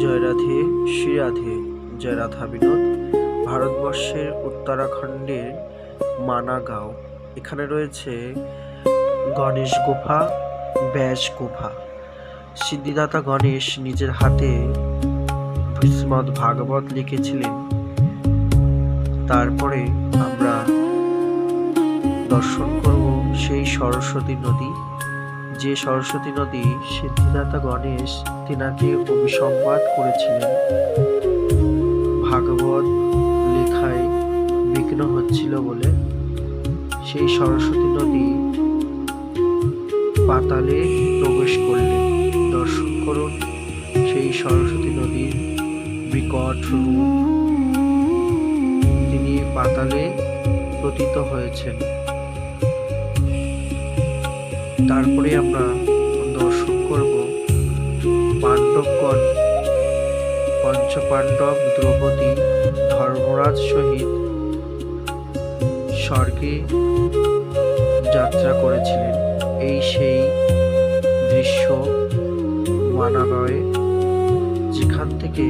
জয় রাধে, শ্রী রাধে, জয় রাধা বিনোদ। ভারতবর্ষের উত্তরাখণ্ডের মানাগাঁও, এখানে রয়েছে গণেশ গুফা, ব্যাস গুফা। সিদ্ধিদাতা গণেশ নিজের হাতে শ্রীমদ্ ভাগবত লিখেছিলেন। তারপরে আমরা দর্শন করব সেই সরস্বতী নদী, যে সরস্বতী নদী সিদ্ধিদাতা গণেশ তিনাকে অভিসম্পাত করেছিলেন। ভাগবত লেখায় বিঘ্ন হচ্ছিল বলে সেই সরস্বতী নদী পাতালে প্রবেশ করলেন। দর্শন করুন সেই সরস্বতী নদীর বিকট রূপ। তিনি পাতালে পতিত হয়েছেন। তারপরে আমরা দর্শন করব পাণ্ডবগণ, পঞ্চপাণ্ডব, দ্রৌপদী, ধর্মরাজ সহিত স্বর্গে যাত্রা করেছিলেন। এই সেই দৃশ্য মানাগাঁওয়ে, যেখান থেকে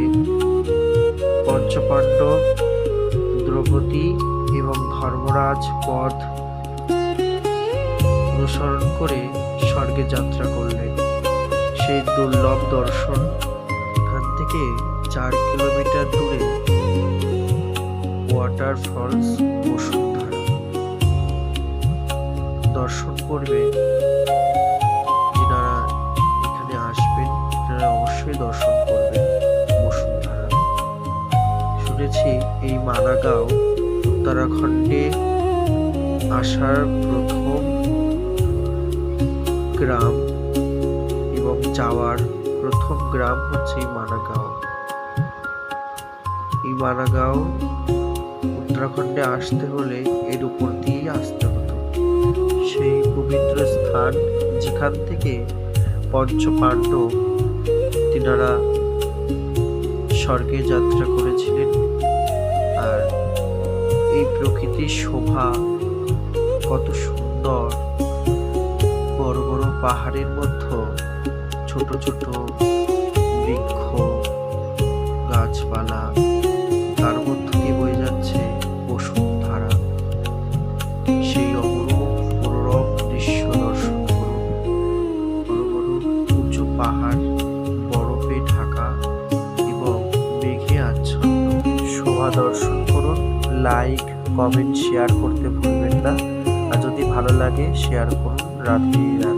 পঞ্চপাণ্ডব, দ্রৌপদী এবং ধর্মরাজ পথ অনুসরণ করে স্বর্গে যাত্রা করলেন। সেই দুর্লভ দর্শন। এখান থেকে 4 কিলোমিটার দূরে ওয়াটারফলস বসুন্ধরা। দর্শন করবে যারা এখানে আসবেন, তারা অবশ্যই দর্শন করবেন বসুন্ধরা। শুনেছি এই মানাগাঁও উত্তরাখণ্ডে আসার প্রথম গ্রাম এবং যাওয়ার প্রথম গ্রাম হচ্ছে এই মানাগাঁও। এই মানাগাঁও উত্তরাখণ্ডে আসতে হলে এর উপর দিয়েই আসতে হতো। সেই পবিত্র স্থান যেখান থেকে পঞ্চপাণ্ডব তিনারা স্বর্গে যাত্রা করেছিলেন। আর এই প্রকৃতির শোভা কত সুন্দর! বড় বড় পাহাড়ের মধ্যে ছোট ছোট বৃক্ষ, গাছপালা, তার মধ্য দিয়ে বয়ে যাচ্ছে বসুন্ধরা। সেই অপরূপ দৃশ্য দর্শন করুন। বড় বড় উঁচু পাহাড়, বরফে ঢাকা এবং মেঘে আচ্ছন্ন। শোভা দর্শন করুন। লাইক, কমেন্ট, শেয়ার করতে ভুলবেন না। আর যদি ভালো লাগে শেয়ার করুন। রাধে রাধে।